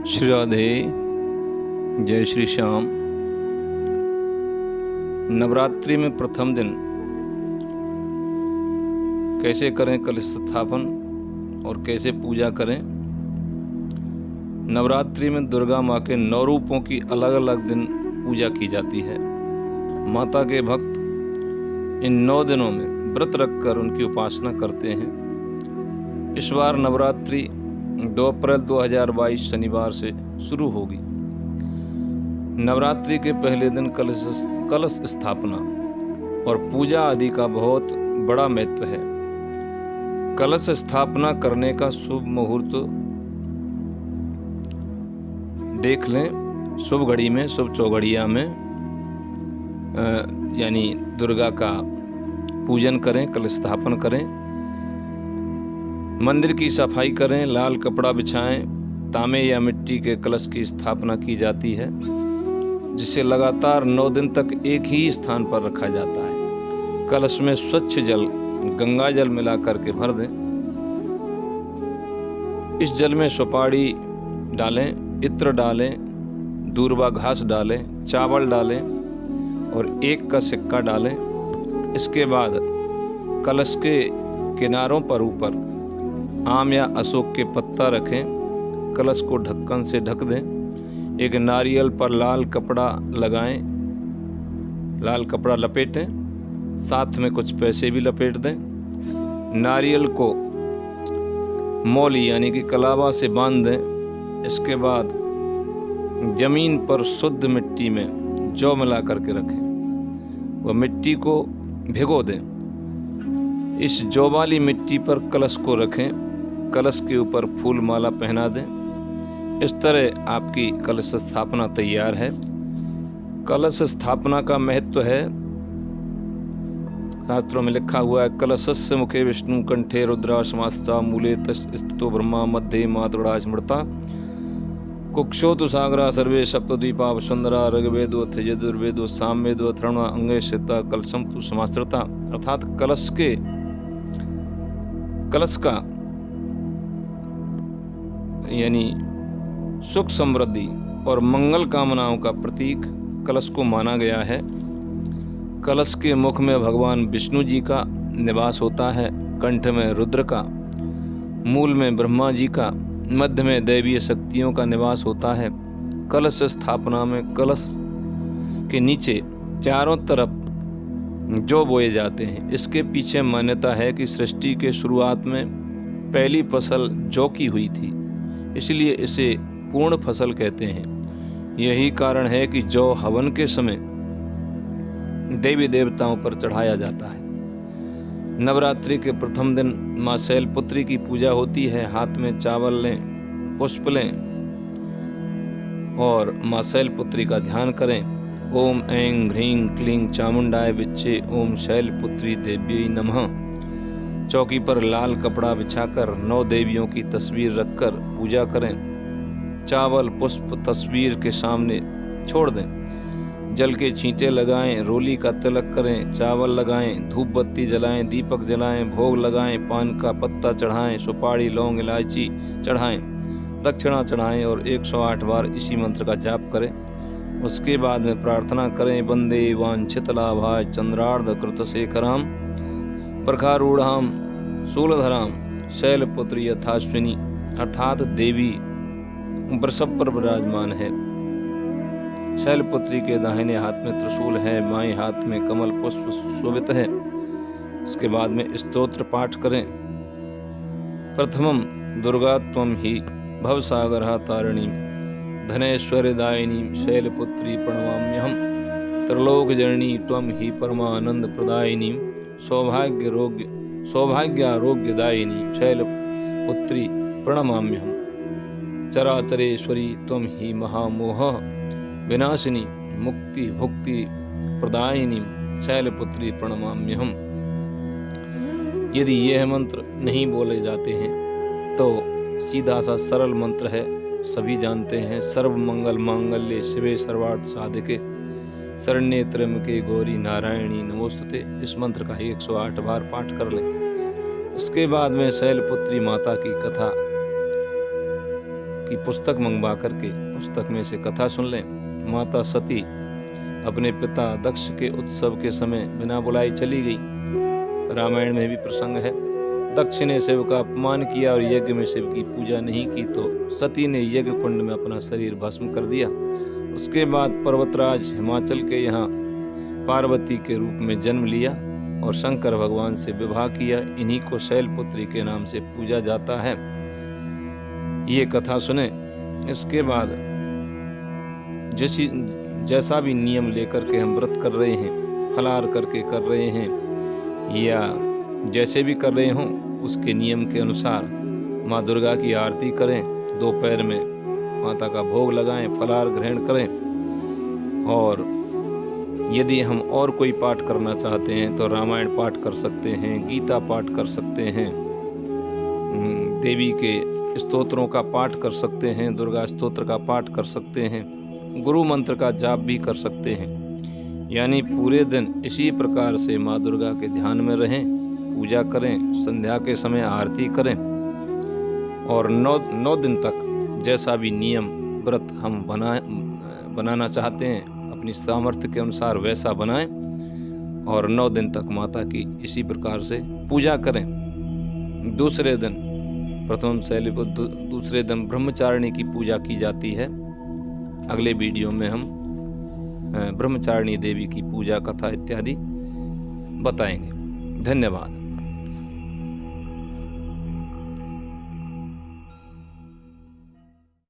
श्री राधे, जय श्री श्याम। नवरात्रि में प्रथम दिन कैसे करें कलश स्थापन और कैसे पूजा करें। नवरात्रि में दुर्गा माँ के 9 रूपों की अलग अलग दिन पूजा की जाती है। माता के भक्त इन 9 दिनों में व्रत रखकर उनकी उपासना करते हैं। इस बार नवरात्रि 2 अप्रैल 2022 शनिवार से शुरू होगी। नवरात्रि के पहले दिन कलश स्थापना और पूजा आदि का बहुत बड़ा महत्व है। कलश स्थापना करने का शुभ मुहूर्त देख लें। शुभ घड़ी में, शुभ चौघड़िया में यानी दुर्गा का पूजन करें, कलश स्थापन करें, मंदिर की सफाई करें, लाल कपड़ा बिछाएं। तांबे या मिट्टी के कलश की स्थापना की जाती है, जिसे लगातार 9 दिन तक एक ही स्थान पर रखा जाता है। कलश में स्वच्छ जल, गंगा जल मिलाकर के भर दें। इस जल में सुपारी डालें, इत्र डालें, दूर्वा घास डालें, चावल डालें और 1 का सिक्का डालें। इसके बाद कलश के किनारों पर ऊपर आम या अशोक के पत्ता रखें। कलश को ढक्कन से ढक दें। एक नारियल पर लाल कपड़ा लगाएं, लाल कपड़ा लपेटें, साथ में कुछ पैसे भी लपेट दें। नारियल को मौली यानी कि कलावा से बांध दें। इसके बाद जमीन पर शुद्ध मिट्टी में जौ मिला करके रखें। वह मिट्टी को भिगो दें। इस जौ वाली मिट्टी पर कलश को रखें। कलश के ऊपर फूल माला पहना दें। इस तरह आपकी कलश स्थापना तैयार है। कलश स्थापना का महत्व है, शास्त्रों में लिखा हुआ है, कलशस्य मुखे विष्णु कंठे रुद्रा समास्ता मूले तस् स्थितो ब्रह्मा मध्ये मातृड़ा स्मृता कुक्षोतु सागरा सर्वे सप्तद्वीपा वसुंधरा ऋग्वेदो यजुर्वेदो सामवेदो अथर्वण अंगे स्थिता कलशम तु समास्त्रता। अर्थात कलश का यानी सुख समृद्धि और मंगल कामनाओं का प्रतीक कलश को माना गया है। कलश के मुख में भगवान विष्णु जी का निवास होता है, कंठ में रुद्र का, मूल में ब्रह्मा जी का, मध्य में दैवीय शक्तियों का निवास होता है। कलश स्थापना में कलश के नीचे चारों तरफ जौ बोए जाते हैं। इसके पीछे मान्यता है कि सृष्टि के शुरुआत में पहली फसल जौ की हुई थी, इसलिए इसे पूर्ण फसल कहते हैं। यही कारण है कि जौ हवन के समय देवी देवताओं पर चढ़ाया जाता है। नवरात्रि के प्रथम दिन माँ शैलपुत्री की पूजा होती है। हाथ में चावल लें, पुष्प लें और माँ शैलपुत्री का ध्यान करें। ओम ऐं ह्रीं क्लीं चामुंडाय विच्चे ओम शैलपुत्री देव्यै नमः। चौकी पर लाल कपड़ा बिछाकर 9 देवियों की तस्वीर रखकर पूजा करें। चावल पुष्प तस्वीर के सामने छोड़ दें। जल के छींटे लगाएं, रोली का तिलक करें, चावल लगाएं, धूप बत्ती जलाएं, दीपक जलाएं, भोग लगाएं, पान का पत्ता चढ़ाएं, सुपारी लौंग इलायची चढ़ाएं, दक्षिणा चढ़ाएं और 108 बार इसी मंत्र का जाप करें। उसके बाद में प्रार्थना करें, वंदे वांछित लाभाय चंद्रार्ध कृत शेखराम प्रखारूढ़ाम शूलधराम शैलपुत्री यथाश्विनी। अर्थात देवी वृषभ पर विराजमान है। शैलपुत्री के दाहिने हाथ में त्रिशूल है, बाएं हाथ में कमल पुष्प शोभित है। उसके बाद में स्तोत्र पाठ करें। प्रथमम दुर्गा त्वं ही भवसागरः तारिणी धनैश्वर्यदायिनी शैलपुत्री प्रणमाम्यहम्। त्रिलोकजननी त्वं ही परमानंद प्रदायिनी सौभाग्यारोग्यदायिनी शैलपुत्री प्रणमाम्यहम्। चराचरेश्वरी त्वं ही महामोह विनाशिनी मुक्ति भुक्ति प्रदायिनी शैलपुत्री प्रणमाम्यहम्। यदि यह मंत्र नहीं बोले जाते हैं तो सीधा सा सरल मंत्र है, सभी जानते हैं, सर्व मंगल मांगल्ये शिवे सर्वार्थ साधिके शरण्ये त्र्यंबके गौरी नारायणी नमोस्तुते। इस मंत्र का 108 बार पाठ कर लें। उसके बाद में शैलपुत्री माता की कथा की पुस्तक मंगवा करके पुस्तक में से कथा सुन लें। माता सती अपने पिता दक्ष के उत्सव के समय बिना बुलाए चली गई। रामायण में भी प्रसंग है। दक्ष ने शिव का अपमान किया और यज्ञ में शिव की पूजा नहीं की तो सती ने यज्ञ कुंड में अपना शरीर भस्म कर दिया। उसके बाद पर्वतराज हिमाचल के यहाँ पार्वती के रूप में जन्म लिया और शंकर भगवान से विवाह किया। इन्हीं को शैलपुत्री के नाम से पूजा जाता है। ये कथा सुने। इसके बाद जैसा भी नियम लेकर के हम व्रत कर रहे हैं, फलाहार करके कर रहे हैं या जैसे भी कर रहे हों, उसके नियम के अनुसार माँ दुर्गा की आरती करें, दोपहर में माता का भोग लगाएं, फलाहार ग्रहण करें। और यदि हम और कोई पाठ करना चाहते हैं तो रामायण पाठ कर सकते हैं, गीता पाठ कर सकते हैं, देवी के स्तोत्रों का पाठ कर सकते हैं, दुर्गा स्तोत्र का पाठ कर सकते हैं, गुरु मंत्र का जाप भी कर सकते हैं। यानी पूरे दिन इसी प्रकार से माँ दुर्गा के ध्यान में रहें, पूजा करें, संध्या के समय आरती करें और 9 दिन तक जैसा भी नियम व्रत हम बनाना चाहते हैं अपनी सामर्थ्य के अनुसार वैसा बनाएं और 9 दिन तक माता की इसी प्रकार से पूजा करें। दूसरे दिन प्रथम शैलपुत्री, दूसरे दिन ब्रह्मचारिणी की पूजा की जाती है। अगले वीडियो में हम ब्रह्मचारिणी देवी की पूजा कथा इत्यादि बताएंगे। धन्यवाद।